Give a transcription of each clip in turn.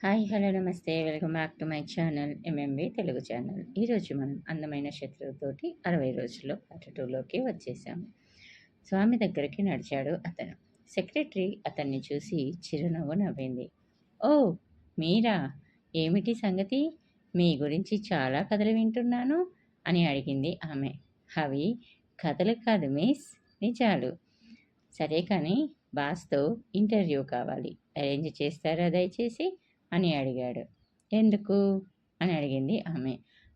Hi hello నమస్తే welcome back to my channel MMB Telugu channel. ఈరోజు మనం అందమైన శత్రువుతోటి 60 రోజుల్లో పార్ట్ 2లోకి వచ్చేసాము. స్వామి దగ్గరికి నడిచాడు అతను. సెక్రటరీ అతన్ని చూసి చిరునవ్వు నవ్వింది. ఓ, మీరా? ఏమిటి సంగతి? మీ గురించి చాలా కథలు వింటున్నాను అని అడిగింది ఆమె. అవి కథలు కాదు మిస్, నిజాలు. సరే కానీ బాస్తో ఇంటర్వ్యూ కావాలి, అరేంజ్ చేస్తారా దయచేసి అని అడిగాడు. ఎందుకు అని అడిగింది ఆమె.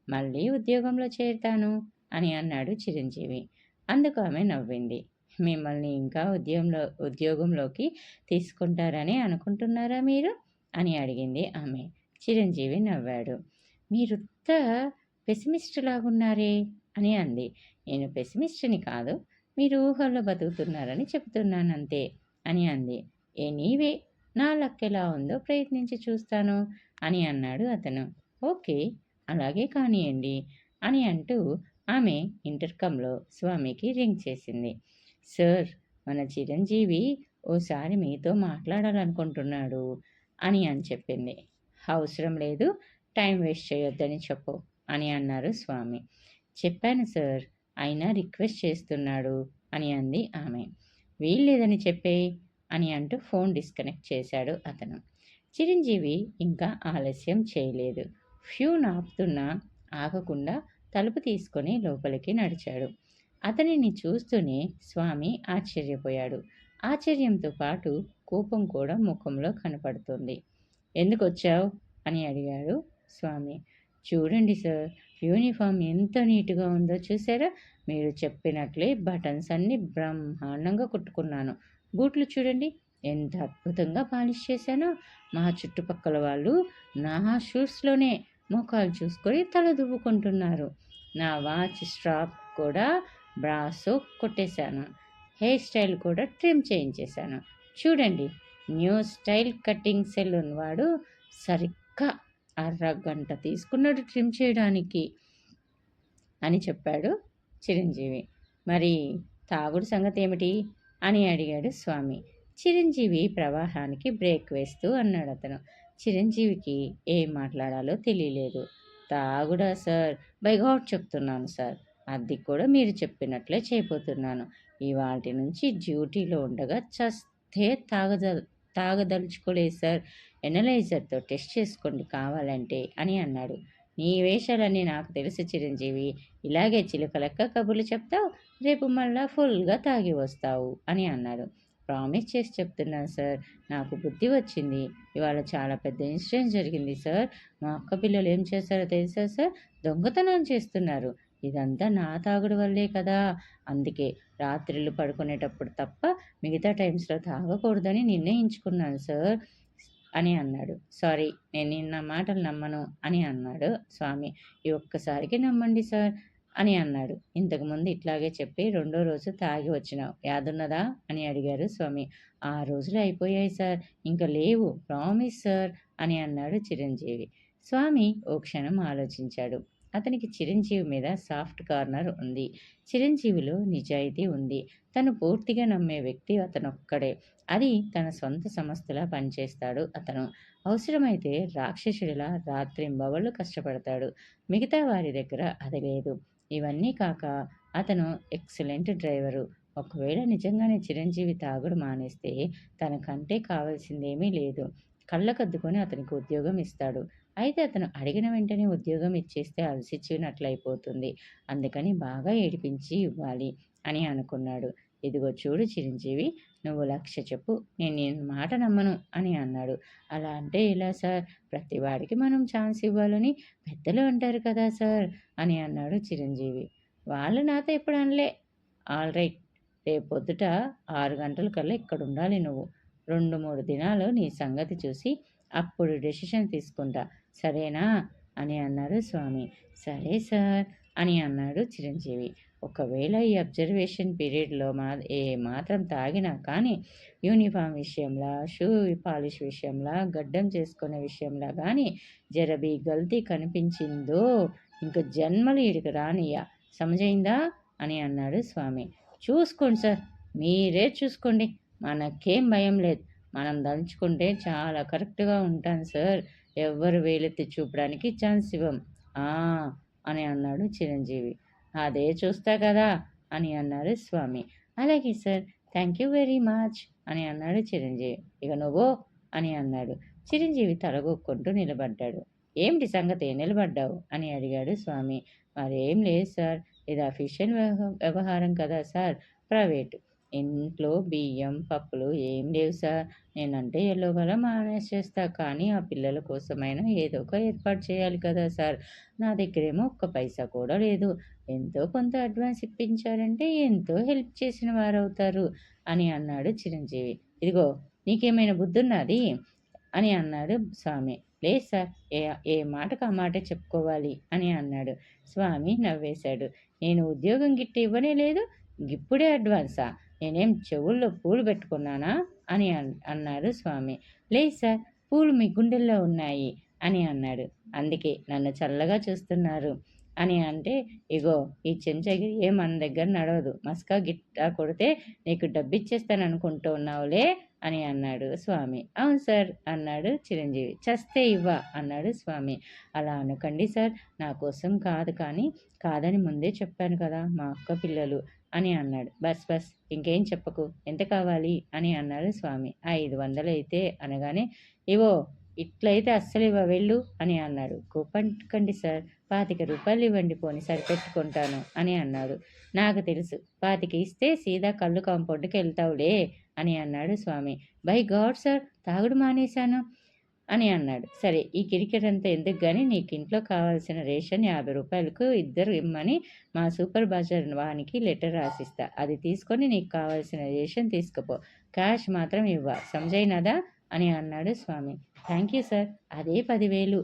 మళ్ళీ ఉద్యోగంలో చేరుతాను అని అన్నాడు చిరంజీవి. అందుకు ఆమె నవ్వింది. మిమ్మల్ని ఇంకా ఉద్యోగంలోకి తీసుకుంటారని అనుకుంటున్నారా మీరు అని అడిగింది ఆమె. చిరంజీవి నవ్వాడు. మీరుత్త పెసిమిస్ట్ లాగున్నారే అని అంది. నేను పెసిమిస్ట్ని కాదు, మీరు ఊహల్లో బతుకుతున్నారని చెబుతున్నానంతే అని అంది. ఎనీవే, నా లక్ ఎలా ఉందో ప్రయత్నించి చూస్తాను అని అన్నాడు అతను. ఓకే, అలాగే కానియండి అని అంటూ ఆమె ఇంటర్కంలో స్వామికి రింగ్ చేసింది. సార్, మన చిరంజీవి ఓసారి మీతో మాట్లాడాలనుకుంటున్నాడు అని చెప్పింది. అవసరం లేదు, టైం వేస్ట్ చేయొద్దని చెప్పు అని అన్నారు స్వామి. చెప్పాను సార్, అయినా రిక్వెస్ట్ చేస్తున్నాడు అని అంది ఆమె. వీల్లేదని చెప్పే అని అంటూ ఫోన్ డిస్కనెక్ట్ చేశాడు అతను. చిరంజీవి ఇంకా ఆలస్యం చేయలేదు. ఫ్యూన్ ఆపుతున్నా ఆగకుండా తలుపు తీసుకొని లోపలికి నడిచాడు. అతనిని చూస్తూనే స్వామి ఆశ్చర్యపోయాడు. ఆశ్చర్యంతో పాటు కోపం కూడా ముఖంలో కనపడుతుంది. ఎందుకు వచ్చావు అని అడిగాడు స్వామి. చూడండి సార్, యూనిఫామ్ ఎంత నీట్గా ఉందో చూసారా? మీరు చెప్పినట్లే బటన్స్ అన్నీ బ్రహ్మాండంగా కుట్టుకున్నాను. బూట్లు చూడండి ఎంత అద్భుతంగా పాలిష్ చేశానో. మా చుట్టుపక్కల వాళ్ళు నా షూస్లోనే మోకాలు చూసుకొని తల దువ్వుకుంటున్నారు. నా వాచ్ స్ట్రాప్ కూడా బ్రాసో కొట్టేశాను. హెయిర్ స్టైల్ కూడా ట్రిమ్ చేయించేశాను. చూడండి, న్యూ స్టైల్ కటింగ్ సెలూన్ వాడు సరిగ్గా అరగంట తీసుకున్నాడు ట్రిమ్ చేయడానికి అని చెప్పాడు చిరంజీవి. మరి తాగుడు సంగతి ఏమిటి అని అడిగాడు స్వామి. చిరంజీవి ప్రవాహానికి బ్రేక్ వేస్తూ అన్నాడు అతను. చిరంజీవికి ఏం మాట్లాడాలో తెలియలేదు. తాగుడా సార్? బై గాడ్ చెప్తున్నాను సార్, అది కూడా మీరు చెప్పినట్లే చేయబోతున్నాను. ఇవాటి నుంచి డ్యూటీలో ఉండగా చస్తే తాగదలుచుకోలేదు సార్. ఎనలైజర్తో టెస్ట్ చేసుకోండి కావాలంటే అని అన్నాడు. నీ వేషాలన్నీ నాకు తెలుసు చిరంజీవి. ఇలాగే చిలుకలెక్క కబుర్లు చెప్తావు, రేపు మళ్ళా ఫుల్గా తాగి వస్తావు అని అన్నాడు. ప్రామిస్ చేసి చెప్తున్నాను సార్, నాకు బుద్ధి వచ్చింది. ఇవాళ చాలా పెద్ద ఇన్సిడెంట్ జరిగింది సార్. మా అక్క పిల్లలు ఏం చేస్తారో తెలుసా సార్? దొంగతనం చేస్తున్నారు. ఇదంతా నా తాగుడు వల్లే కదా. అందుకే రాత్రిళ్ళు పడుకునేటప్పుడు తప్ప మిగతా టైమ్స్లో తాగకూడదని నిర్ణయించుకున్నాను సార్ అని అన్నాడు. సారీ, నేను నిన్న మాటలు నమ్మను అని అన్నాడు స్వామి. ఈ ఒక్కసారికి నమ్మండి సార్ అని అన్నాడు. ఇంతకుముందు ఇట్లాగే చెప్పి 2వ రోజు తాగి వచ్చినావు, యాదున్నదా అని అడిగారు స్వామి. 6 రోజులు అయిపోయాయి సార్, ఇంకా లేవు, ప్రామిస్ సార్ అని అన్నాడు చిరంజీవి. స్వామి ఓ క్షణం ఆలోచించాడు. అతనికి చిరంజీవి మీద సాఫ్ట్ కార్నర్ ఉంది. చిరంజీవిలో నిజాయితీ ఉంది. తను పూర్తిగా నమ్మే వ్యక్తి అతనొక్కడే. అది తన సొంత సంస్థలా పనిచేస్తాడు అతను. అవసరమైతే రాక్షసుడిలా రాత్రింబవళ్ళు కష్టపడతాడు. మిగతా వారి దగ్గర అది లేదు. ఇవన్నీ కాక అతను ఎక్సలెంట్ డ్రైవరు. ఒకవేళ నిజంగానే చిరంజీవి తాగుడు మానేస్తే తనకంటే కావాల్సిందేమీ లేదు. కళ్ళకద్దుకొని అతనికి ఉద్యోగం ఇస్తాడు. అయితే అతను అడిగిన వెంటనే ఉద్యోగం ఇచ్చేస్తే అలసిచ్చినట్లయిపోతుంది. అందుకని బాగా ఏడిపించి ఇవ్వాలి అని అనుకున్నాడు. ఇదిగో చూడు చిరంజీవి, నువ్వు 1,00,000 చెప్పు, నేను నీ మాట నమ్మను అని అన్నాడు. అలా అంటే ఎలా సార్? ప్రతివాడికి మనం ఛాన్స్ ఇవ్వాలని పెద్దలు అంటారు కదా సార్ అని అన్నాడు చిరంజీవి. వాళ్ళు నాతో ఎప్పుడు అనలే. ఆల్ రైట్, రేపు పొద్దుట 6 గంటల కల్లా ఇక్కడ ఉండాలి నువ్వు. 2-3 దినాలు నీ సంగతి చూసి అప్పుడు డెసిషన్ తీసుకుంటా, సరేనా అని అన్నారు స్వామి. సరే సార్ అని అన్నాడు చిరంజీవి. ఒకవేళ ఈ అబ్జర్వేషన్ పీరియడ్లో ఏ మాత్రం తాగినా కానీ యూనిఫామ్ విషయంలో, షూ పాలిష్ విషయంలో, గడ్డం చేసుకునే విషయంలో కానీ జరబీ గల్తీ కనిపించిందో ఇంక జన్మలు ఈడికి రానియ్యా, సమజైందా అని అన్నాడు స్వామి. చూసుకోండి సార్, మీరే చూసుకోండి, మనకేం భయం లేదు. మనం దలుచుకుంటే చాలా కరెక్ట్‌గా ఉంటాను సార్. ఎవ్వరు వేలెత్తి చూపడానికి ఛాన్స్ ఇవ్వం. ఆ! అని అన్నాడు చిరంజీవి. అదే చూస్తా కదా! అని అన్నారు స్వామి. అలాగే sir. Thank you very much అని అన్నాడు చిరంజీవి. ఇక నువ్వు అని అన్నాడు. చిరంజీవి తలగొక్కుంటూ నిలబడ్డాడు. ఏమిటి సంగతి నిలబడ్డావు? అని అడిగాడు స్వామి. మరేం లేదు సార్. ఇది అఫీషియల్ వ్యవహారం కదా సార్. ప్రైవేటు. ఇంట్లో బియ్యం, పప్పులు ఏం లేవు సార్. నేనంటే ఎలాగోలా మేనేజ్ చేస్తా. కానీ ఆ పిల్లల కోసమైనా ఏదో ఒక ఏర్పాటు చేయాలి కదా సార్. నా దగ్గరేమో ఒక్క పైసా కూడా లేదు. ఎంతో కొంత అడ్వాన్స్ ఇప్పించారంటే ఎంతో హెల్ప్ చేసిన వారవుతారు అని అన్నాడు చిరంజీవి. ఇదిగో నీకేమైనా బుద్ధున్నాది? అని అన్నాడు స్వామి. లేదు సార్. ఏ ఏ మాటకు ఆ మాటే చెప్పుకోవాలి అని అన్నాడు. స్వామి నవ్వేశాడు. నేను ఉద్యోగం గిట్ట ఇవ్వనే లేదు. గిప్పుడే అడ్వాన్సా? నేనేం చెవుల్లో పూలు పెట్టుకున్నానా? అని అన్నాడు స్వామి. లేదు సార్. పూలు మీ గుండెల్లో ఉన్నాయి అని అన్నాడు. అందుకే నన్ను చల్లగా చూస్తున్నారు అని అంటే, ఇగో ఈ చెంచగిరి మన దగ్గర నడవదు. మస్కా గిట్టా కొడితే నీకు డబ్బిచ్చేస్తాననుకుంటున్నావులే అని అన్నాడు స్వామి. అవును సార్ అన్నాడు చిరంజీవి. చస్తే ఇవ్వా అన్నాడు స్వామి. అలా అనకండి సార్. నా కోసం కాదు కానీ, కాదని ముందే చెప్పాను కదా మా అక్క పిల్లలు అని అన్నాడు. బస్ బస్ ఇంకేం చెప్పకు. ఎంత కావాలి అని అన్నాడు స్వామి. 500 అయితే అనగానే, ఇవో ఇట్లయితే అస్సలివ్వ వెళ్ళు అని అన్నాడు. కోపంకండి సార్. 25 రూపాయలు ఇవ్వండి పోని సరిపెట్టుకుంటాను అని అన్నాడు. నాకు తెలుసు 25 ఇస్తే సీదా కళ్ళు కాంపౌండ్కి వెళ్తావులే అని అన్నాడు స్వామి. బై గాడ్ సార్ తాగుడు మానేశాను అని అన్నాడు. సరే ఈ కిరికిరంతా ఎందుకు గాని నీకింట్లో కావాల్సిన రేషన్ 50 రూపాయలకు ఇద్దరు ఇమ్మని మా సూపర్ బజార్ వానికి లెటర్ రాసిస్తా. అది తీసుకొని నీకు కావాల్సిన రేషన్ తీసుకుపో. క్యాష్ మాత్రం ఇవ్వ. సమజైనదా అని అన్నాడు స్వామి. Thank you sir. అదే 10,000.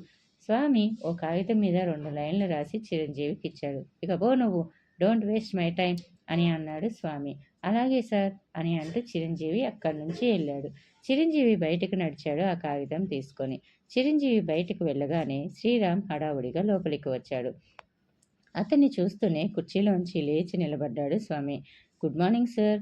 స్వామి ఓ కాగితం మీద 2 లైన్లు రాసి చిరంజీవికి ఇచ్చాడు. ఇక పో నువ్వు. డోంట్ వేస్ట్ మై టైం అని అన్నాడు స్వామి. అలాగే సార్ అని అంటూ చిరంజీవి అక్కడి నుంచి వెళ్ళాడు. చిరంజీవి బయటకు నడిచాడు ఆ కాగితం తీసుకొని. చిరంజీవి బయటకు వెళ్ళగానే శ్రీరామ్ హడావుడిగా లోపలికి వచ్చాడు. అతన్ని చూస్తూనే కుర్చీలోంచి లేచి నిలబడ్డాడు స్వామి. గుడ్ మార్నింగ్ సార్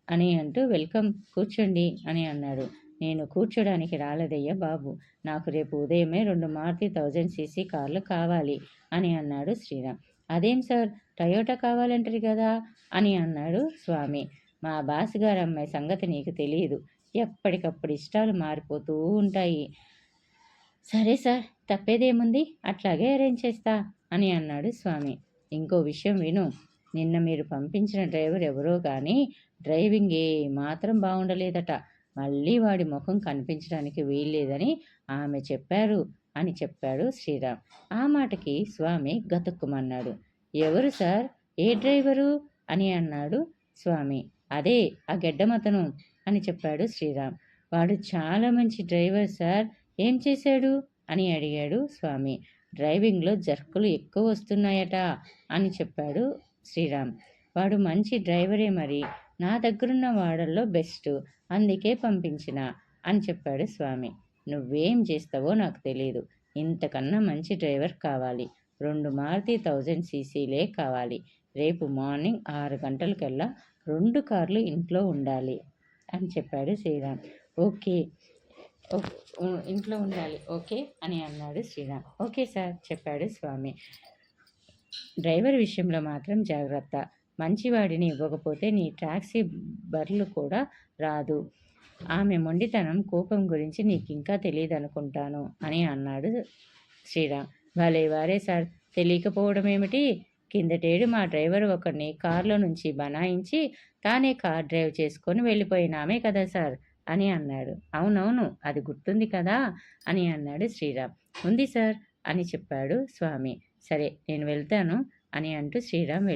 అని అంటూ వెల్కమ్ కూర్చోండి అని అన్నాడు. నేను కూర్చోడానికి రాలేదయ్యా బాబు. నాకు రేపు ఉదయమే 2 మారుతి 1000cc కార్లు కావాలి అని అన్నాడు శ్రీరామ్. అదేం సార్ టయోటా కావాలంటారు కదా అని అన్నాడు స్వామి. మా బాస్ గారు అమ్మాయి సంగతి నీకు తెలియదు. ఎప్పటికప్పుడు ఇష్టాలు మారిపోతూ ఉంటాయి. సరే సార్ తప్పేదేముంది అట్లాగే అరేంజ్ చేస్తా అని అన్నాడు స్వామి. ఇంకో విషయం విను. నిన్న మీరు పంపించిన డ్రైవర్ ఎవరో కానీ డ్రైవింగ్ ఏ మాత్రం బాగుండలేదట. మళ్ళీ వాడి ముఖం కనిపించడానికి వీల్లేదని ఆమె చెప్పారు అని చెప్పాడు శ్రీరామ్. ఆ మాటకి స్వామి గతుక్కుమన్నాడు. ఎవరు సార్? ఏ డ్రైవరు అని అన్నాడు స్వామి. అదే ఆ గెడ్డమతను అని చెప్పాడు శ్రీరామ్. వాడు చాలా మంచి డ్రైవర్ సార్. ఏం చేశాడు అని అడిగాడు స్వామి. డ్రైవింగ్లో జర్కులు ఎక్కువ వస్తున్నాయట అని చెప్పాడు శ్రీరామ్. వాడు మంచి డ్రైవరే మరి. నా దగ్గరున్న వాడల్లో బెస్ట్. అందుకే పంపించిన అని చెప్పాడు స్వామి. నువ్వేం చేస్తావో నాకు తెలియదు. ఇంతకన్నా మంచి డ్రైవర్ కావాలి. 2 మారుతి 1000cc కావాలి. రేపు మార్నింగ్ 6 గంటలకల్లా 2 కార్లు ఇంట్లో ఉండాలి అని చెప్పాడు శ్రీరామ్. ఓకే ఇంట్లో ఉండాలి ఓకే అని అన్నాడు శ్రీరామ్. ఓకే సార్ చెప్పాడు స్వామి. డ్రైవర్ విషయంలో మాత్రం జాగ్రత్త. మంచివాడిని ఇవ్వకపోతే నీ టాక్సీ బర్లు కూడా రాదు. ఆమె మొండితనం కోపం గురించి నీకింకా తెలియదనుకుంటాను అని అన్నాడు శ్రీరామ్. భలే వారే సార్. తెలియకపోవడం ఏమిటి? కిందటేడు మా డ్రైవర్ ఒకరిని కారులో నుంచి బనాయించి తానే కార్ డ్రైవ్ చేసుకొని వెళ్ళిపోయినామే కదా సార్ అని అన్నాడు. అవునవును అది గుర్తుంది కదా అని అన్నాడు శ్రీరామ్. ఉంది సార్ అని చెప్పాడు స్వామి. సరే నేను వెళ్తాను అని అంటూ శ్రీరామ్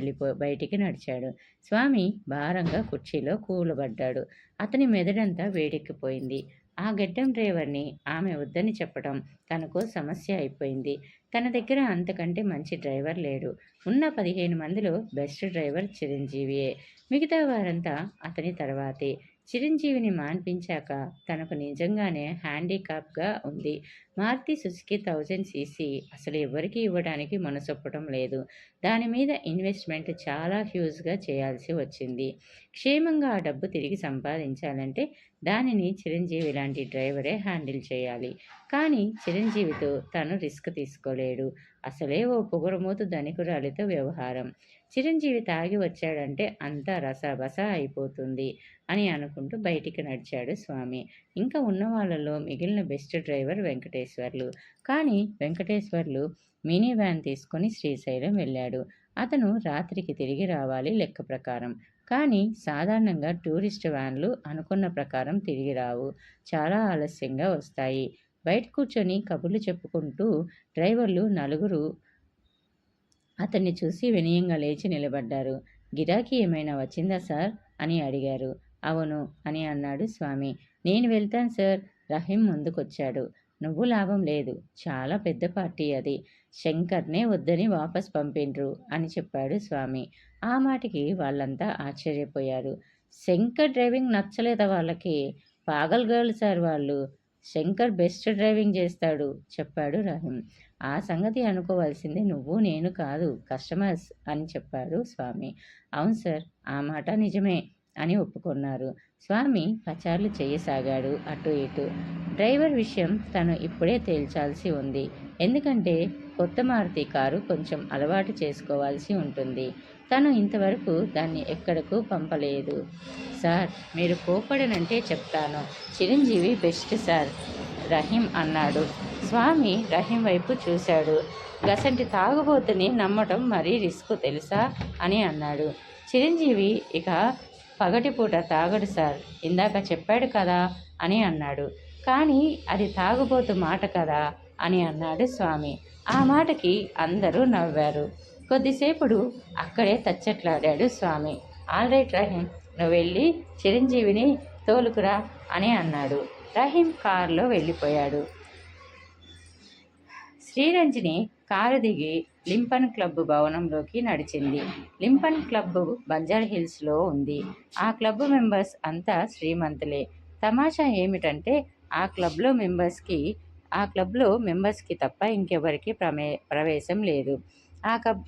బయటికి నడిచాడు. స్వామి భారంగా కుర్చీలో కూలబడ్డాడు. అతని మెదడంతా వేడెక్కిపోయింది. ఆ గెడ్డం డ్రైవర్ని ఆమె వద్దని చెప్పడం తనకు సమస్య అయిపోయింది. తన దగ్గర అంతకంటే మంచి డ్రైవర్ లేడు. ఉన్న 15 మందిలో బెస్ట్ డ్రైవర్ చిరంజీవియే. మిగతా వారంతా అతని తర్వాతే. చిరంజీవిని మాన్పించాక తనకు నిజంగానే హ్యాండిక్యాప్గా ఉంది. మారుతి సుజుకి 1000cc అసలు ఎవరికీ ఇవ్వడానికి మనసొప్పడం లేదు. దాని మీద ఇన్వెస్ట్మెంట్ చాలా హ్యూజ్గా చేయాల్సి వచ్చింది. క్షేమంగా ఆ డబ్బు తిరిగి సంపాదించాలంటే దానిని చిరంజీవి లాంటి డ్రైవరే హ్యాండిల్ చేయాలి. కానీ చిరంజీవితో తను రిస్క్ తీసుకోలేడు. అసలే ఓ పొగరుమోతు ధనికురాలితో వ్యవహారం. చిరంజీవి తాగి వచ్చాడంటే అంతా రసాబసా అయిపోతుంది అని అనుకుంటూ బయటికి నడిచాడు స్వామి. ఇంకా ఉన్న వాళ్ళలో మిగిలిన బెస్ట్ డ్రైవర్ వెంకటేశ్వర్లు. కానీ వెంకటేశ్వర్లు మినీ వ్యాన్ తీసుకొని శ్రీశైలం వెళ్ళాడు. అతను రాత్రికి తిరిగి రావాలి లెక్క ప్రకారం. కానీ సాధారణంగా టూరిస్ట్ వ్యాన్లు అనుకున్న ప్రకారం తిరిగి రావు. చాలా ఆలస్యంగా వస్తాయి. బయట కూర్చొని కబుర్లు చెప్పుకుంటూ డ్రైవర్లు నలుగురు అతన్ని చూసి వినయంగా లేచి నిలబడ్డారు. గిరాకీ ఏమైనా వచ్చిందా సార్ అని అడిగారు. అవును అని అన్నాడు స్వామి. నేను వెళ్తాను సార్. రహీం ముందుకొచ్చాడు. నువ్వు లాభం లేదు. చాలా పెద్ద పార్టీ అది. శంకర్నే వద్దని వాపస్ పంపిండ్రు అని చెప్పాడు స్వామి. ఆ మాటకి వాళ్ళంతా ఆశ్చర్యపోయారు. శంకర్ డ్రైవింగ్ నచ్చలేదా వాళ్ళకి? పాగల్ గర్ల్ సార్ వాళ్ళు. శంకర్ బెస్ట్ డ్రైవింగ్ చేస్తాడు చెప్పాడు రహీం. ఆ సంగతి అనుకోవాల్సింది నువ్వు నేను కాదు, కస్టమర్స్ అని చెప్పాడు స్వామి. అవును సార్, ఆ మాట నిజమే అని ఒప్పుకున్నారు. స్వామి పచార్లు చేయసాగాడు అటు ఇటు. డ్రైవర్ విషయం తను ఇప్పుడే తేల్చాల్సి ఉంది. ఎందుకంటే కొత్త మారుతి కారు కొంచెం అలవాటు చేసుకోవాల్సి ఉంటుంది. తను ఇంతవరకు దాన్ని ఎక్కడకు పంపలేదు. సార్ మీరు కోపడనంటే చెప్తాను. చిరంజీవి బెస్ట్ సార్ రహీం అన్నాడు. స్వామి రహీం వైపు చూశాడు. గసంటి తాగుబోతుని నమ్మటం మరీ రిస్క్ తెలుసా అని అన్నాడు. చిరంజీవి ఇక పగటిపూట తాగడు సార్, ఇందాక చెప్పాడు కదా అని అన్నాడు. కానీ అది తాగుబోతు మాట కదా అని అన్నాడు స్వామి. ఆ మాటకి అందరూ నవ్వారు. కొద్దిసేపుడు అక్కడే తచ్చట్లాడాడు స్వామి. ఆల్ రైట్ రహీం, నువ్వు వెళ్ళి చిరంజీవిని తోలుకురా అని అన్నాడు. రహీం కారులో వెళ్ళిపోయాడు. శ్రీరంజని కారు దిగి లింపన్ క్లబ్ భవనంలోకి నడిచింది. లింపన్ క్లబ్ బంజారాహిల్స్లో ఉంది. ఆ క్లబ్ మెంబర్స్ అంతా శ్రీమంతులే. తమాషా ఏమిటంటే ఆ క్లబ్లో మెంబర్స్కి తప్ప ఇంకెవరికి ప్రవేశం లేదు.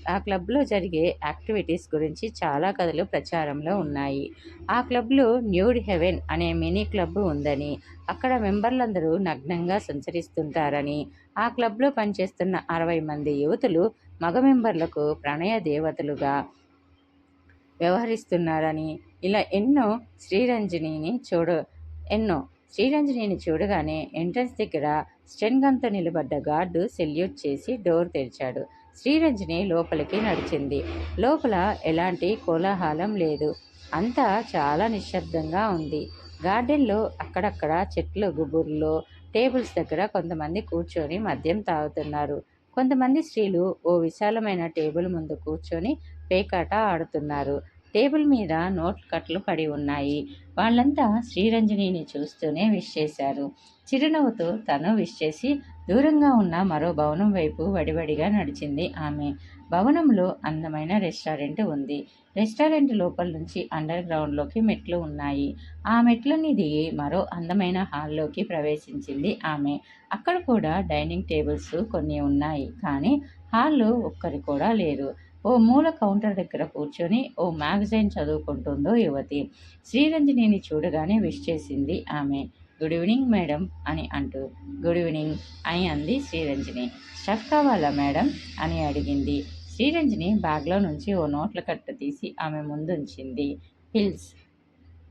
ఆ క్లబ్లో జరిగే యాక్టివిటీస్ గురించి చాలా కథలు ప్రచారంలో ఉన్నాయి. ఆ క్లబ్లో న్యూడ్ హెవెన్ అనే మినీ క్లబ్ ఉందని, అక్కడ మెంబర్లందరూ నగ్నంగా సంచరిస్తుంటారని, ఆ క్లబ్లో పనిచేస్తున్న 60 మంది యువతులు మగ మెంబర్లకు ప్రణయ దేవతలుగా వ్యవహరిస్తున్నారని, ఇలా శ్రీరంజనిని చూడగానే ఎంట్రన్స్ దగ్గర స్టెన్గన్తో నిలబడ్డ గార్డు సెల్యూట్ చేసి డోర్ తెరిచాడు. శ్రీరంజని లోపలికి నడిచింది. లోపల ఎలాంటి కోలాహలం లేదు. అంతా చాలా నిశ్శబ్దంగా ఉంది. గార్డెన్లో అక్కడక్కడ చెట్ల గుబుర్లో టేబుల్స్ దగ్గర కొంతమంది కూర్చొని మద్యం తాగుతున్నారు. కొంతమంది స్త్రీలు ఓ విశాలమైన టేబుల్ ముందు కూర్చొని పేకాట ఆడుతున్నారు. టేబుల్ మీద నోట్ కట్లు పడి ఉన్నాయి. వాళ్ళంతా శ్రీరంజనిని చూస్తూనే విష్ చేశారు. చిరునవ్వుతో తను విష్ చేసి దూరంగా ఉన్న మరో భవనం వైపు వడివడిగా నడిచింది ఆమె. భవనంలో అందమైన రెస్టారెంట్ ఉంది. రెస్టారెంట్ లోపల నుంచి అండర్ గ్రౌండ్లోకి మెట్లు ఉన్నాయి. ఆ మెట్లని దిగి మరో అందమైన హాల్లోకి ప్రవేశించింది ఆమె. అక్కడ కూడా డైనింగ్ టేబుల్స్ కొన్ని ఉన్నాయి. కానీ హాల్లో ఒక్కరి కూడా లేరు. ఓ మూల కౌంటర్ దగ్గర కూర్చొని ఓ మ్యాగజైన్ చదువుకుంటుందో యువతి. శ్రీరంజనిని చూడగానే విష్ చేసింది ఆమె. గుడ్ ఈవినింగ్ మేడం అని అంటూ. గుడ్ ఈవినింగ్ అని అంది శ్రీరంజని. స్టఫ్ కావాలా మేడం అని అడిగింది. శ్రీరంజని బ్యాగ్లో నుంచి ఓ నోట్ల కట్ట తీసి ఆమె ముందుంచింది. పిల్స్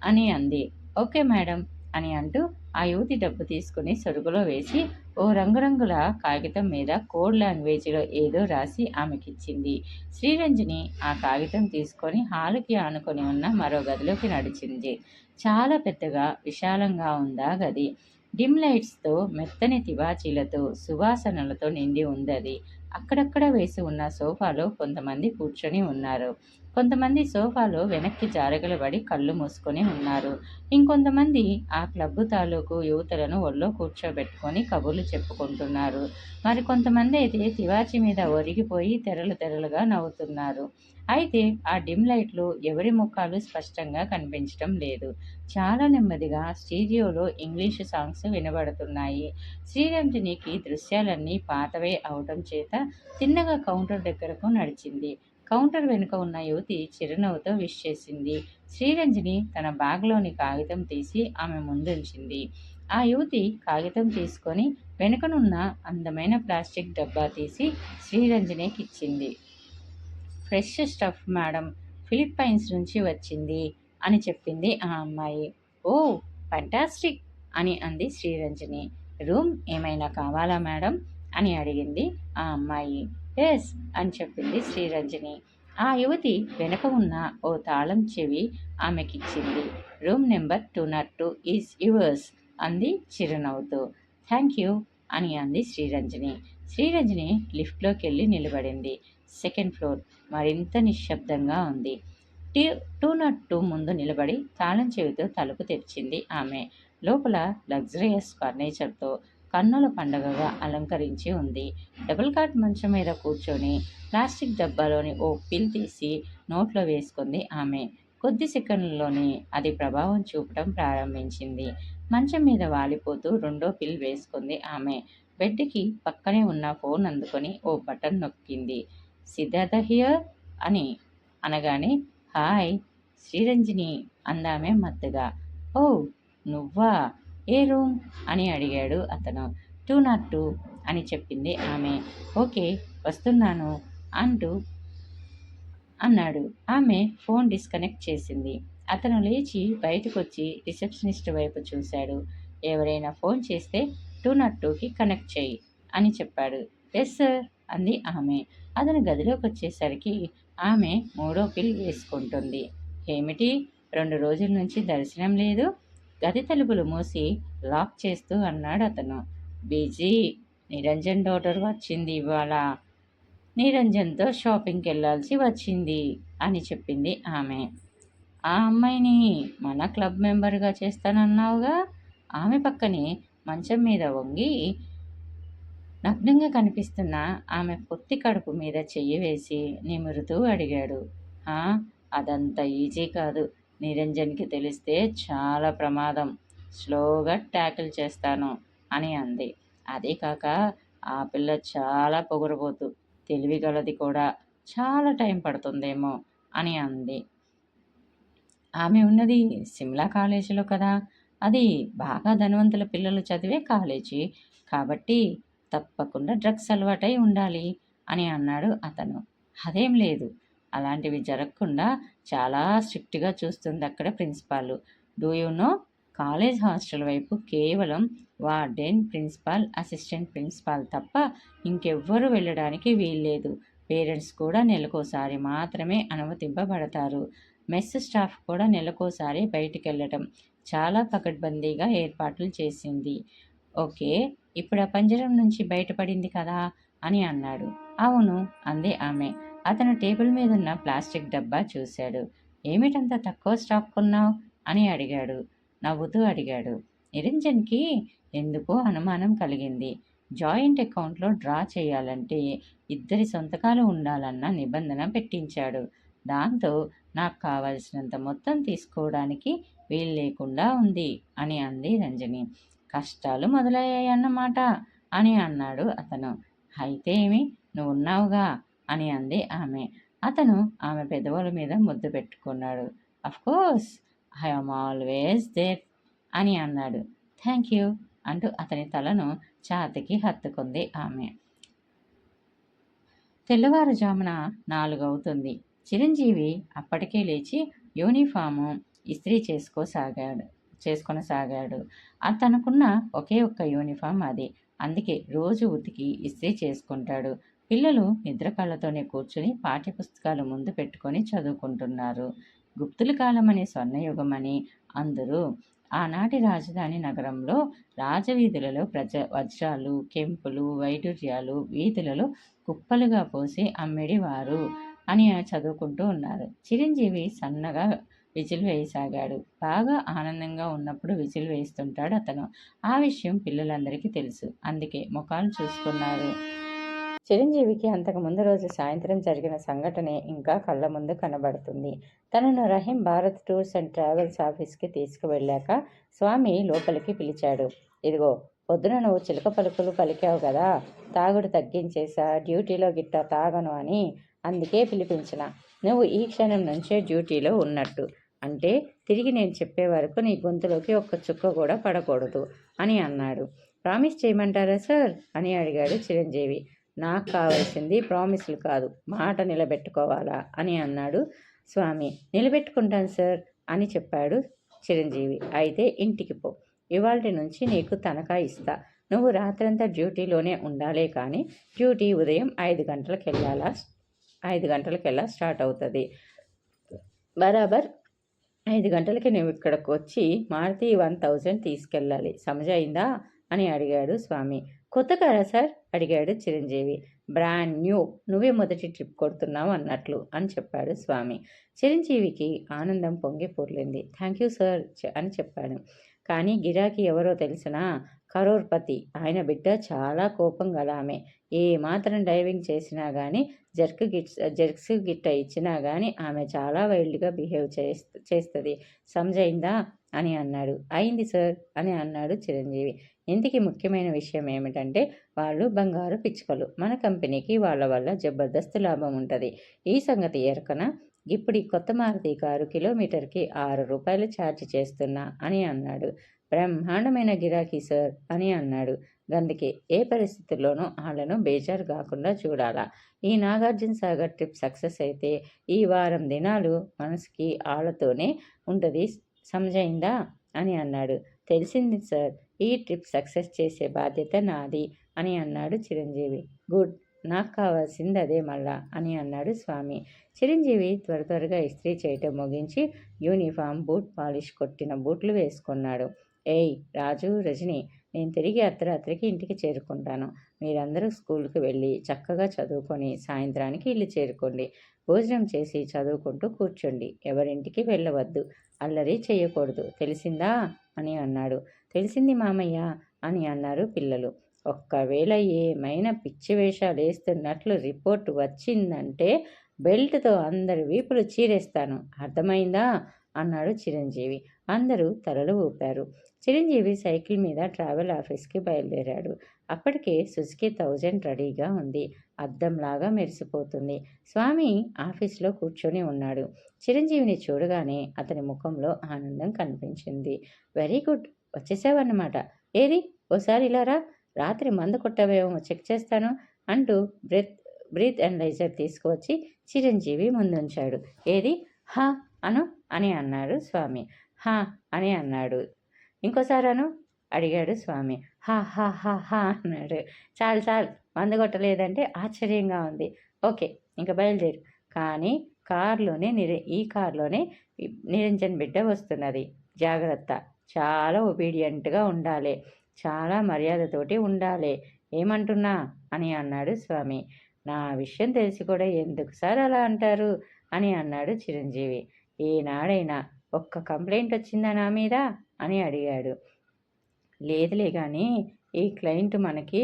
అని అంది. ఓకే మేడం అని అంటూ ఆ యువతి డబ్బు తీసుకుని సరుకులో వేసి ఓ రంగురంగుల కాగితం మీద కోడ్ లాంగ్వేజ్లో ఏదో రాసి ఆమెకిచ్చింది. శ్రీరంజని ఆ కాగితం తీసుకొని హాలుకి ఆనుకొని ఉన్న మరో గదిలోకి నడిచింది. చాలా పెద్దగా విశాలంగా ఉందా గది. డిమ్ లైట్స్తో, మెత్తని తివాచీలతో, సువాసనలతో నిండి ఉందది. అక్కడక్కడ వేసి ఉన్న సోఫాలో కొంతమంది కూర్చొని ఉన్నారు. కొంతమంది సోఫాలో వెనక్కి జారగలబడి కళ్ళు మూసుకొని ఉన్నారు. ఇంకొంతమంది ఆ క్లబ్బు తాలూకు యువతులను ఒళ్ళో కూర్చోబెట్టుకొని కబుర్లు చెప్పుకుంటున్నారు. మరికొంతమంది అయితే తివాచి మీద ఒరిగిపోయి తెరలు తెరలుగా నవ్వుతున్నారు. అయితే ఆ డిమ్ లైట్లు ఎవరి ముఖాలు స్పష్టంగా కనిపించటం లేదు. చాలా నెమ్మదిగా స్టీరియోలో ఇంగ్లీషు సాంగ్స్ వినబడుతున్నాయి. శ్రీరంజనికి దృశ్యాలన్నీ పాతవే అవటం చేత తిన్నగా కౌంటర్ దగ్గరకు నడిచింది. కౌంటర్ వెనుక ఉన్న యువతి చిరునవ్వుతో విష్ చేసింది. శ్రీరంజని తన బ్యాగ్లోని కాగితం తీసి ఆమె ముందుంచింది. ఆ యువతి కాగితం తీసుకొని వెనుకనున్న అందమైన ప్లాస్టిక్ డబ్బా తీసి శ్రీరంజనికిచ్చింది. ఫ్రెష్ స్టఫ్ మేడం, ఫిలిప్పైన్స్ నుంచి వచ్చింది అని చెప్పింది ఆ అమ్మాయి. ఓ ఫంటాస్టిక్ అని అంది శ్రీరంజని. రూమ్ ఏమైనా కావాలా మేడం అని అడిగింది ఆ అమ్మాయి. ఎస్ అని చెప్పింది శ్రీరంజని. ఆ యువతి వెనక ఉన్న ఓ తాళం చెవి ఆమెకిచ్చింది. రూమ్ నెంబర్ 202 ఈజ్ యువర్స్ అంది చిరునవ్వుతో. థ్యాంక్ యూ అని అంది శ్రీరంజని. శ్రీరంజని లిఫ్ట్లోకి వెళ్ళి నిలబడింది. సెకండ్ ఫ్లోర్ మరింత నిశ్శబ్దంగా ఉంది. 202 ముందు నిలబడి తాళం చెవితో తలుపు తెరిచింది ఆమె. లోపల లగ్జరియస్ ఫర్నిచర్తో కన్నుల పండగగా అలంకరించి ఉంది. డబుల్ కాట్ మంచం మీద కూర్చొని ప్లాస్టిక్ డబ్బాలోని ఓ పిల్ తీసి నోట్లో వేసుకుంది ఆమె. కొద్ది సెకండ్లలోనే అది ప్రభావం చూపడం ప్రారంభించింది. మంచం మీద వాలిపోతూ రెండో పిల్ వేసుకుంది ఆమె. బెడ్కి పక్కనే ఉన్న ఫోన్ అందుకొని ఓ బటన్ నొక్కింది. సిద్ధార్థ హియర్ అని అనగానే హాయ్ శ్రీరంజని అందామె మత్తుగా. ఓ నువ్వా, ఏ రూమ్ అని అడిగాడు అతను. 202 అని చెప్పింది ఆమె. ఓకే వస్తున్నాను అంటూ అన్నాడు. ఆమె ఫోన్ డిస్కనెక్ట్ చేసింది. అతను లేచి బయటకొచ్చి రిసెప్షనిస్ట్ వైపు చూశాడు. ఎవరైనా ఫోన్ చేస్తే 202కి కనెక్ట్ చెయ్యి అని చెప్పాడు. ఎస్ సార్ అంది ఆమె. అతను గదిలోకి వచ్చేసరికి ఆమె మూడో పిల్ వేసుకుంటుంది. ఏమిటి 2 రోజుల నుంచి దర్శనం లేదు? గది తలుపులు మూసి లాక్ చేస్తూ అన్నాడు అతను. బిజీ, నిరంజన్ డాటర్ వచ్చింది ఇవాళ. నిరంజన్తో షాపింగ్కి వెళ్ళాల్సి వచ్చింది అని చెప్పింది ఆమె. ఆ అమ్మాయిని మన క్లబ్ మెంబర్గా చేస్తానన్నావుగా? ఆమె పక్కనే మంచం మీద వంగి నగ్నంగా కనిపిస్తున్న ఆమె పొత్తి కడుపు మీద చెయ్యి వేసి నిమురుతూ అడిగాడు. అదంత ఈజీ కాదు. నిరంజన్కి తెలిస్తే చాలా ప్రమాదం. స్లోగా ట్యాకిల్ చేస్తాను అని అంది. అదే కాక ఆ పిల్ల చాలా పొగరబోతు, తెలివిగలది కూడా. చాలా టైం పడుతుందేమో అని అంది. ఆమె ఉన్నది సిమ్లా కాలేజీలో కదా. అది బాగా ధనవంతుల పిల్లలు చదివే కాలేజీ కాబట్టి తప్పకుండా డ్రగ్స్ అలవాటై ఉండాలి అని అన్నాడు అతను. అదేం లేదు, అలాంటివి జరగకుండా చాలా స్ట్రిక్ట్గా చూస్తుంది అక్కడ principal. Do you know, college hostel వైపు కేవలం వార్డెన్, ప్రిన్సిపాల్, అసిస్టెంట్ ప్రిన్సిపాల్ తప్ప ఇంకెవ్వరూ వెళ్ళడానికి వీల్లేదు. పేరెంట్స్ కూడా నెలకోసారి మాత్రమే అనుమతింపబడతారు. మెస్ స్టాఫ్ కూడా నెలకోసారి బయటికి వెళ్ళటం చాలా పకడ్బందీగా ఏర్పాట్లు చేసింది. ఓకే, ఇప్పుడు ఆ పంజరం నుంచి బయటపడింది కదా అని అన్నాడు. అవును అంది ఆమె. అతను టేబుల్ మీద ఉన్న ప్లాస్టిక్ డబ్బా చూశాడు. ఏమిటంత తక్కువ స్టాక్ కొన్నావు అని అడిగాడు. నవ్వుతూ అడిగాడు. నిరంజన్కి ఎందుకో అనుమానం కలిగింది. జాయింట్ అకౌంట్లో డ్రా చేయాలంటే 2 సొంతకాలు ఉండాలన్న నిబంధన పెట్టించాడు. దాంతో నాకు కావలసినంత మొత్తం తీసుకోవడానికి వీలు లేకుండా ఉంది అని అంది రంజని. కష్టాలు మొదలయ్యాయన్నమాట అని అన్నాడు అతను. అయితే ఏమి, నువ్వు ఉన్నావుగా అని అంది ఆమె. అతను ఆమె పెదవుల మీద ముద్దు పెట్టుకున్నాడు. అఫ్కోర్స్ ఐఎమ్ ఆల్వేస్ దేర్ అని అన్నాడు. థ్యాంక్ యూ అంటూ అతని తలను ఛాతికి హత్తుకుంది ఆమె. తెల్లవారుజామున 4 అవుతుంది. చిరంజీవి అప్పటికే లేచి యూనిఫాము ఇస్త్రీ చేసుకొనసాగాడు. తనకున్న ఒకే ఒక్క యూనిఫామ్ అది. అందుకే రోజు ఉతికి ఇస్త్రీ చేసుకుంటాడు. పిల్లలు నిద్ర కళ్ళతోనే కూర్చుని పాఠ్యపుస్తకాలు ముందు పెట్టుకొని చదువుకుంటున్నారు. గుప్తుల కాలమని, స్వర్ణయుగమని అందరూ. ఆనాటి రాజధాని నగరంలో రాజవీధులలో వజ్రాలు, కెంపులు, వైడూర్యాలు వీధులలో కుప్పలుగా పోసి అమ్మిడివారు అని చదువుకుంటూ ఉన్నారు. చిరంజీవి సన్నగా విజిల్ వేయసాగాడు. బాగా ఆనందంగా ఉన్నప్పుడు విజిల్ వేస్తుంటాడు అతను. ఆ విషయం పిల్లలందరికీ తెలుసు. అందుకే ముఖాలు చూసుకున్నారు. చిరంజీవికి అంతకు ముందు రోజు సాయంత్రం జరిగిన సంఘటనే ఇంకా కళ్ళ ముందు కనబడుతుంది. తనను Rahim Bharat tours and travels ఆఫీస్కి తీసుకువెళ్ళాక స్వామి లోపలికి పిలిచాడు. ఇదిగో, పొద్దున నువ్వు చిలక పలుకులు పలికావు కదా, తాగుడు తగ్గించేసా, డ్యూటీలో గిట్ట తాగను అని. అందుకే పిలిపించిన. నువ్వు ఈ క్షణం నుంచే డ్యూటీలో ఉన్నట్టు. అంటే తిరిగి నేను చెప్పే వరకు నీ గొంతులోకి ఒక్క చుక్క కూడా పడకూడదు అని అన్నాడు. ప్రామిస్ చేయమంటారా సార్ అని అడిగాడు చిరంజీవి. నాకు కావాల్సింది ప్రామిస్లు కాదు, మాట నిలబెట్టుకోవాలా అని అన్నాడు స్వామి. నిలబెట్టుకుంటాను సార్ అని చెప్పాడు చిరంజీవి. అయితే ఇంటికి పో. ఇవాల్టి నుంచి నీకు తనఖా ఇస్తా. నువ్వు రాత్రంతా డ్యూటీలోనే ఉండాలే కానీ డ్యూటీ ఉదయం 5 గంటలకెల్లా స్టార్ట్ అవుతుంది. బరాబర్ 5 గంటలకి నువ్వు ఇక్కడికి వచ్చి మారుతి 1000 తీసుకెళ్ళాలి. సమజైందా అని అడిగాడు స్వామి. కొత్త కారా సార్ అడిగాడు చిరంజీవి. బ్రాండ్ న్యూ, నువ్వే మొదటి ట్రిప్ కొడుతున్నావు అన్నట్లు అని చెప్పాడు స్వామి. చిరంజీవికి ఆనందం పొంగి పొర్లింది. థ్యాంక్ యూ సార్ అని చెప్పాడు. కానీ గిరాకీ ఎవరో తెలిసినా? కరోర్పతి. ఆయన బిడ్డ చాలా కోపం గల ఆమె. ఏ మాత్రం డ్రైవింగ్ చేసినా కానీ జర్క్స్ గిట్ట ఇచ్చినా కానీ ఆమె చాలా వైల్డ్గా బిహేవ్ చేస్తుంది. సమజైందా అని అన్నాడు. అయింది సార్ అని అన్నాడు చిరంజీవి. ఇంటికి ముఖ్యమైన విషయం ఏమిటంటే వాళ్ళు బంగారు పిచ్చుకలు. మన కంపెనీకి వాళ్ళ వల్ల జబర్దస్త్ లాభం ఉంటుంది. ఈ సంగతి ఎరకన ఇప్పుడు కొత్త మారుతి కారు కిలోమీటర్కి 6 రూపాయలు ఛార్జ్ చేస్తున్నా అని అన్నాడు. బ్రహ్మాండమైన గిరాకీ సార్ అని అన్నాడు. గందుకే ఏ పరిస్థితుల్లోనూ వాళ్ళను బేజారు కాకుండా చూడాలా. ఈ నాగార్జున సాగర్ ట్రిప్ సక్సెస్ అయితే ఈ వారం దినాలు మనసుకి ఆళ్ళతోనే ఉంటుంది. సమజైందా అని అన్నాడు. తెలిసింది సార్. ఈ ట్రిప్ సక్సెస్ చేసే బాధ్యత నాది అని అన్నాడు చిరంజీవి. గుడ్, నాకు కావాల్సింది అదే మళ్ళా అని అన్నాడు స్వామి. చిరంజీవి త్వరగా ఇస్త్రీ చేయటం ముగించి యూనిఫామ్, బూట్ పాలిష్ కొట్టిన బూట్లు వేసుకున్నాడు. ఏయ్ రాజు, రజని, నేను తిరిగి అర్ధరాత్రికి ఇంటికి చేరుకుంటాను. మీరందరూ స్కూల్కి వెళ్ళి చక్కగా చదువుకొని సాయంత్రానికి ఇల్లు చేరుకోండి. భోజనం చేసి చదువుకుంటూ కూర్చోండి. ఎవరింటికి వెళ్ళవద్దు, అల్లరి చేయకూడదు. తెలిసిందా అని అన్నాడు. తెలిసింది మామయ్య అని అన్నారు పిల్లలు. ఒక్కవేళ ఏమైనా పిచ్చి వేషాలు వేస్తున్నట్లు రిపోర్ట్ వచ్చిందంటే బెల్ట్తో అందరి వీపులు చీరేస్తాను. అర్థమైందా అన్నాడు చిరంజీవి. అందరూ తలలు ఊపారు. చిరంజీవి సైకిల్ మీద ట్రావెల్ ఆఫీస్కి బయలుదేరాడు. అప్పటికే సుజుకి 1000 రెడీగా ఉంది. అద్దంలాగా మెరిసిపోతుంది. స్వామి ఆఫీస్లో కూర్చొని ఉన్నాడు. చిరంజీవిని చూడగానే అతని ముఖంలో ఆనందం కనిపించింది. వెరీ గుడ్, వచ్చేసావన్నమాట. ఏది ఓసారి ఇలారా, రాత్రి మందు కొట్టవేమో చెక్ చేస్తాను అంటూ బ్రీత్ అనలైజర్ తీసుకువచ్చి చిరంజీవి ముందుంచాడు. ఏది, హా అను అని అన్నాడు స్వామి. హా అని అన్నాడు. ఇంకోసారి అను అడిగాడు స్వామి. హా హా హా హా అన్నాడు. చాలు మందు కొట్టలేదంటే ఆశ్చర్యంగా ఉంది. ఓకే, ఇంకా బయలుదేరు. కానీ ఈ కార్లోనే నిరంజన్ బిడ్డ వస్తున్నది. జాగ్రత్త, చాలా ఒబీడియంట్గా ఉండాలి, చాలా మర్యాదతోటి ఉండాలి. ఏమంటున్నా అని అన్నాడు స్వామి. నా విషయం తెలిసి కూడా ఎందుకు సార్ అలా అంటారు అని అన్నాడు చిరంజీవి. ఏనాడైనా ఒక్క కంప్లైంట్ వచ్చిందా నా మీద అని అడిగాడు. లేదులే కానీ ఈ క్లయింట్ మనకి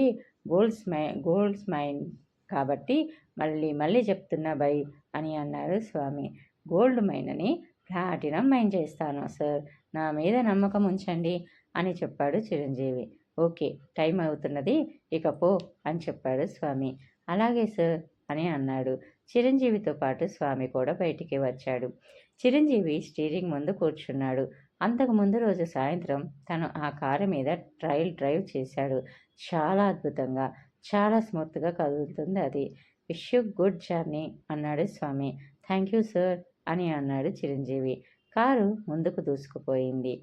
గోల్డ్స్ మైన్ కాబట్టి మళ్ళీ చెప్తున్నా బై అని అన్నారు స్వామి. గోల్డ్ మైన్ అని ప్లాటినం మైన్ చేస్తాను సార్, నా మీద నమ్మకం ఉంచండి అని చెప్పాడు చిరంజీవి. ఓకే, టైం అవుతున్నది, ఇక పో అని చెప్పాడు స్వామి. అలాగే సార్ అని అన్నాడు. చిరంజీవితో పాటు స్వామి కూడా బయటికి వచ్చాడు. చిరంజీవి స్టీరింగ్ ముందు కూర్చున్నాడు. అంతకు ముందు రోజు సాయంత్రం తను ఆ కారు మీద ట్రయల్ డ్రైవ్ చేశాడు. చాలా అద్భుతంగా, చాలా స్మూత్గా కదులుతుంది అది. విష్ యూ గుడ్ జర్నీ అన్నాడు స్వామి. థ్యాంక్ యూ సార్ అని అన్నాడు చిరంజీవి. కారు ముందుకు దూసుకుపోయింది.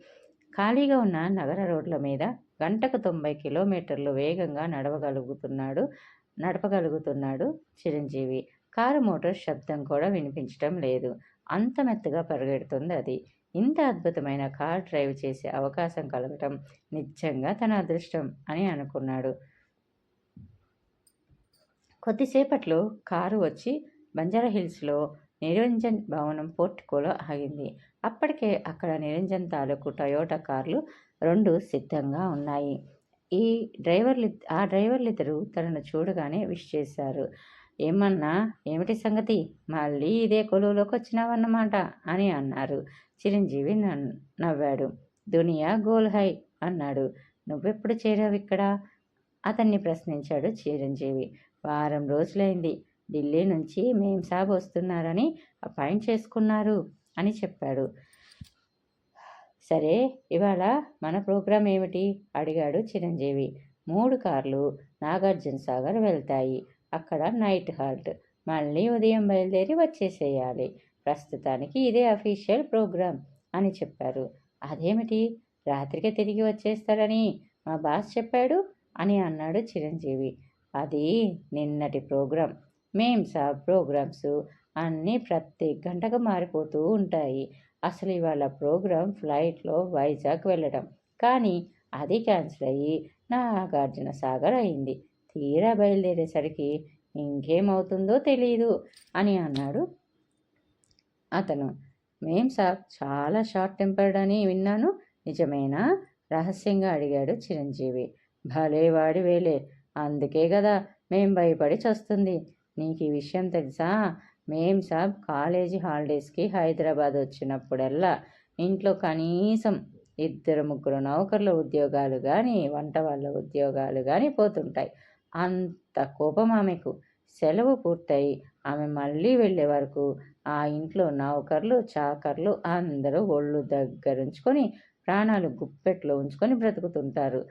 ఖాళీగా ఉన్న నగర రోడ్ల మీద గంటకు 90 కిలోమీటర్లు వేగంగా నడపగలుగుతున్నాడు చిరంజీవి. కారు మోటార్ శబ్దం కూడా వినిపించటం లేదు. అంత మెత్తగా పరిగెడుతుంది అది. ఇంత అద్భుతమైన కార్ డ్రైవ్ చేసే అవకాశం కలగటం నిజంగా తన అదృష్టం అని అనుకున్నాడు. కొద్దిసేపట్లో కారు వచ్చి బంజారాహిల్స్లో నిరంజన్ భవనం పోర్టికోలో ఆగింది. అప్పటికే అక్కడ నిరంజన్ తాలూకు టయోటా కార్లు 2 సిద్ధంగా ఉన్నాయి. ఆ డ్రైవర్లిద్దరూ తనను చూడగానే విష్ చేశారు. ఏమన్నా, ఏమిటి సంగతి, మళ్ళీ ఇదే కొలువులోకి వచ్చినావన్నమాట అని అన్నారు. చిరంజీవి నవ్వాడు. దునియా గోల్ హై అన్నాడు. నువ్వెప్పుడు చేరావు ఇక్కడ అతన్ని ప్రశ్నించాడు చిరంజీవి. వారం రోజులైంది. ఢిల్లీ నుంచి మేం సాబ్ వస్తున్నారని అపాయింట్ చేసుకున్నారు అని చెప్పాడు. సరే, ఇవాళ మన ప్రోగ్రాం ఏమిటి అడిగాడు చిరంజీవి. 3 కార్లు నాగార్జున సాగర్ వెళ్తాయి. అక్కడ నైట్ హాల్ట్. మళ్ళీ ఉదయం బయలుదేరి వచ్చేసేయాలి. ప్రస్తుతానికి ఇదే అఫీషియల్ ప్రోగ్రాం అని చెప్పారు. అదేమిటి, రాత్రికి తిరిగి వచ్చేస్తారని మా బాస్ చెప్పాడు అని అన్నాడు చిరంజీవి. అది నిన్నటి ప్రోగ్రాం. మేం సాబ్ ప్రోగ్రామ్స్ అన్నీ ప్రతి గంటకు మారిపోతూ ఉంటాయి. అసలు ఇవాళ ప్రోగ్రాం ఫ్లైట్లో వైజాగ్ వెళ్ళడం, కానీ అది క్యాన్సిల్ అయ్యి నాగార్జున సాగర్ అయింది. తీరా బయలుదేరేసరికి ఇంకేమవుతుందో తెలియదు అని అన్నాడు అతను. మేం సాబ్ చాలా షార్ట్ టెంపర్డ్ అని విన్నాను, నిజమేనా రహస్యంగా అడిగాడు చిరంజీవి. భలే వాడివేలే, అందుకే కదా మేం భయపడి చస్తుంది. నీకు ఈ విషయం తెలుసా? మేం సాబ్ కాలేజీ హాలిడేస్కి హైదరాబాద్ వచ్చినప్పుడల్లా ఇంట్లో కనీసం 2-3 నౌకర్ల ఉద్యోగాలు కానీ వంట వాళ్ళ ఉద్యోగాలు కానీ పోతుంటాయి. అంత కోపం ఆమెకు. సెలవు పూర్తయి ఆమె మళ్ళీ వెళ్ళే వరకు ఆ ఇంట్లో నౌకర్లు చాకర్లు అందరూ ఒళ్ళు దగ్గరుంచుకొని ప్రాణాలు గుప్పెట్లో ఉంచుకొని బ్రతుకుతుంటారు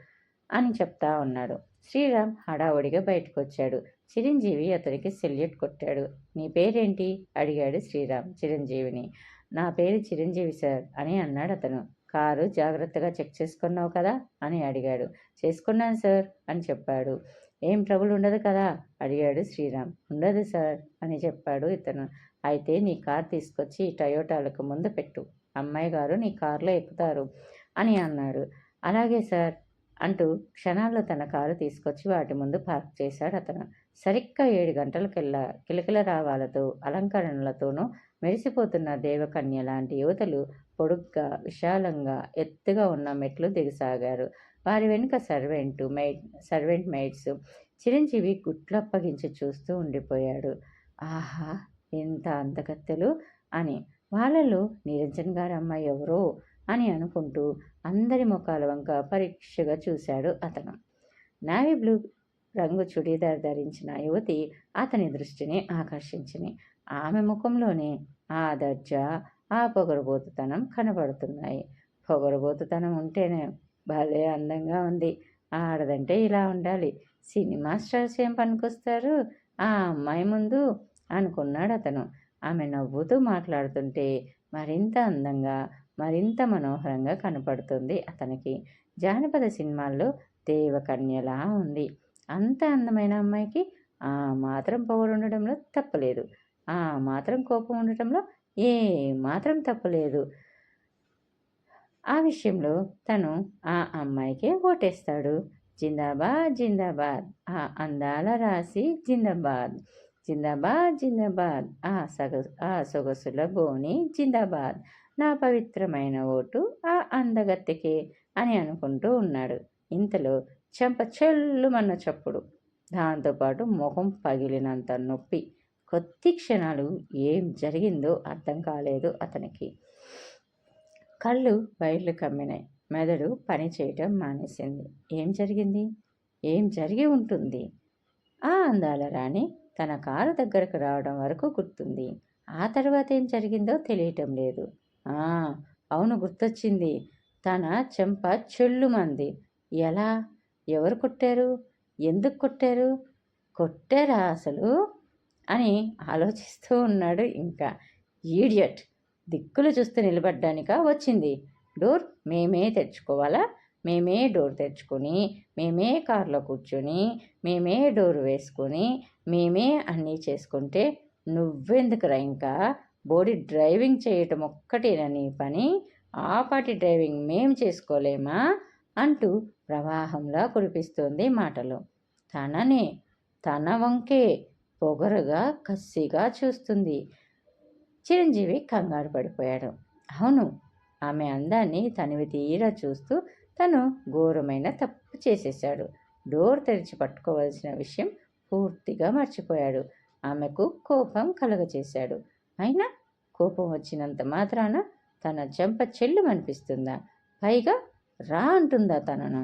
అని చెప్తా ఉన్నాడు. శ్రీరామ్ హడావుడిగా బయటకు వచ్చాడు. చిరంజీవి అతనికి సెల్యూట్ కొట్టాడు. నీ పేరేంటి అడిగాడు శ్రీరామ్ చిరంజీవిని. నా పేరు చిరంజీవి సార్ అని అన్నాడు అతను. కారు జాగ్రత్తగా చెక్ చేసుకున్నావు కదా అని అడిగాడు. చేసుకున్నాను సార్ అని చెప్పాడు. ఏం ట్రబుల్ ఉండదు కదా అడిగాడు శ్రీరామ్. ఉండదు సార్ అని చెప్పాడు ఇతను. అయితే నీ కార్ తీసుకొచ్చి టయోటాలకు ముందు పెట్టు, అమ్మాయి గారు నీ కారులో ఎక్కుతారు అని అన్నాడు. అలాగే సార్ అంటూ క్షణాల్లో తన కారు తీసుకొచ్చి వాటి ముందు పార్క్ చేశాడు అతను. సరిగ్గా 7 గంటలకెల్లా కిలకిల రావాలతో అలంకరణలతోనూ మెరిసిపోతున్న దేవకన్య లాంటి యువతలు పొడుగ్గా విశాలంగా ఎత్తుగా ఉన్న మెట్లు దిగసాగారు. వారి వెనుక సర్వెంట్ మెయిడ్స్. చిరంజీవి గుట్లప్పగించి చూస్తూ ఉండిపోయాడు. ఆహా, ఎంత అందగత్తెలు అని. వాళ్ళలో నిరంజన్ గారి అమ్మాయి ఎవరో అని అనుకుంటూ అందరి ముఖాల వంక పరీక్షగా చూశాడు అతను. నావీ బ్లూ రంగు చుడీదార్ ధరించిన యువతి అతని దృష్టిని ఆకర్షించింది. ఆమె ముఖంలోనే ఆ దర్జా, ఆ పొగరుబోతుతనం కనబడుతున్నాయి. పొగరుబోతుతనం ఉంటేనే భలే అందంగా ఉంది. ఆడదంటే ఇలా ఉండాలి. సినిమా స్టార్స్ ఏం పనికొస్తారు ఆ అమ్మాయి ముందు అనుకున్నాడు అతను. ఆమె నవ్వుతూ మాట్లాడుతుంటే మరింత అందంగా, మరింత మనోహరంగా కనపడుతుంది అతనికి. జానపద సినిమాల్లో దేవకన్యలా ఉంది. అంత అందమైన అమ్మాయికి ఆ మాత్రం పొగరు ఉండడంలో తప్పలేదు. ఆ మాత్రం కోపం ఉండటంలో ఏ మాత్రం తప్పలేదు. ఆ విషయంలో తను ఆ అమ్మాయికే ఓటేస్తాడు. జిందాబాద్ జిందాబాద్, ఆ అందాల రాసి జిందాబాద్, జిందాబాద్ జిందాబాద్, ఆ సొగసుల బోని జిందాబాద్, నా పవిత్రమైన ఓటు ఆ అందగత్తెకే అని అనుకుంటూ ఉన్నాడు. ఇంతలో చెంప చెల్లుమన్న చప్పుడు, దాంతోపాటు మొహం పగిలినంత నొప్పి. కొద్ది క్షణాలు ఏం జరిగిందో అర్థం కాలేదు అతనికి. కళ్ళు బయర్లు కమ్మినాయి. మెదడు పని చేయటం మానేసింది. ఏం జరిగింది? ఏం జరిగి ఉంటుంది? ఆ అందాల రాణి తన కారు దగ్గరకు రావడం వరకు గుర్తుంది. ఆ తర్వాత ఏం జరిగిందో తెలియటం లేదు. అవును, గుర్తొచ్చింది. తన చెంప చెల్లుమంది. ఎలా? ఎవరు కొట్టారు? ఎందుకు కొట్టారు? కొట్టారా అసలు అని ఆలోచిస్తూ ఉన్నాడు. ఇంకా ఈడియట్, దిక్కులు చూస్తూ నిలబడ్డానికా వచ్చింది? డోర్ మేమే తెరుచుకోవాలా? మేమే డోర్ తెరుచుకొని, మేమే కారులో కూర్చొని, మేమే డోర్ వేసుకొని, మేమే అన్నీ చేసుకుంటే నువ్వెందుకురా ఇంకా? బోడీ డ్రైవింగ్ చేయటం ఒక్కటేనా నీ పని? ఆ పాటి డ్రైవింగ్ మేం చేసుకోలేమా అంటూ ప్రవాహంలా కురిపిస్తోంది మాటలు. తన వంకే పొగరుగా కసిగా చూస్తుంది. చిరంజీవి కంగారు పడిపోయాడు. అవును, ఆమె అందాన్ని తనివి తీరా చూస్తూ తను ఘోరమైన తప్పు చేసేశాడు. డోర్ తెరిచి పట్టుకోవాల్సిన విషయం పూర్తిగా మర్చిపోయాడు. ఆమెకు కోపం కలగచేశాడు. అయినా కోపం వచ్చినంత మాత్రాన తన చెంప చెల్లుమనిపిస్తుందా? పైగా రా అంటుందా తనను?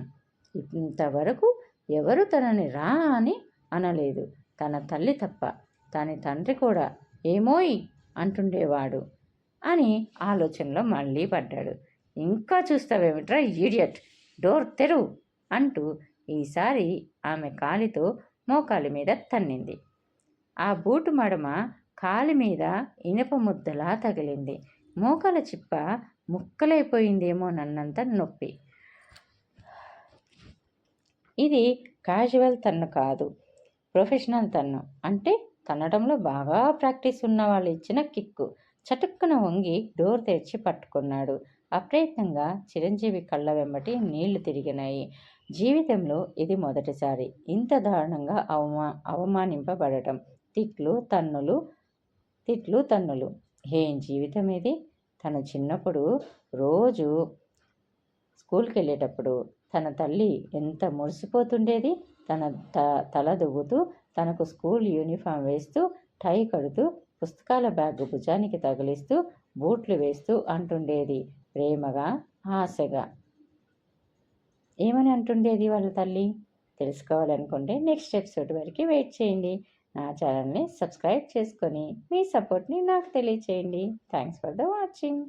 ఇంతవరకు ఎవరు తనని రా అని అనలేదు, తన తల్లి తప్ప. తన తండ్రి కూడా ఏమోయ్ అంటుండేవాడు అని ఆలోచనలో మళ్ళీ పడ్డాడు. ఇంకా చూస్తావేమిట్రా ఈడియట్, డోర్ తెరువు అంటూ ఈసారి ఆమె కాలితో మోకాలి మీద తన్నింది. ఆ బూటు మడమ కాలి మీద ఇనుప ముద్దలా తగిలింది. మోకాల చిప్ప ముక్కలైపోయిందేమోనన్నంత నొప్పి. ఇది క్యాజువల్ తన్ను కాదు, ప్రొఫెషనల్ తన్ను. అంటే తన్నడంలో బాగా ప్రాక్టీస్ ఉన్న వాళ్ళు ఇచ్చిన కిక్కు. చటుక్కున వంగి డోర్ తెరిచి పట్టుకున్నాడు. అప్రయత్నంగా చిరంజీవి కళ్ళ వెంబటి నీళ్లు తిరిగినాయి. జీవితంలో ఇది మొదటిసారి ఇంత దారుణంగా అవమానింపబడటం. తిట్లు తన్నులు. ఏం జీవితం ఇది? తను చిన్నప్పుడు రోజు స్కూల్కి వెళ్ళేటప్పుడు తన తల్లి ఎంత మురిసిపోతుండేది. తన తల దువ్వుతూ, తనకు స్కూల్ యూనిఫామ్ వేస్తూ, టై కడుతూ, పుస్తకాల బ్యాగ్ భుజానికి తగిలిస్తూ, బూట్లు వేస్తూ అంటుండేది ప్రేమగా, ఆశగా. ఏమని అంటుండేది వాళ్ళ తల్లి? తెలుసుకోవాలనుకుంటే నెక్స్ట్ ఎపిసోడ్ వరకు వెయిట్ చేయండి. నా ఛానల్ని సబ్స్క్రైబ్ చేసుకొని మీ సపోర్ట్ని నాకు తెలియచేయండి. Thanks for the watching.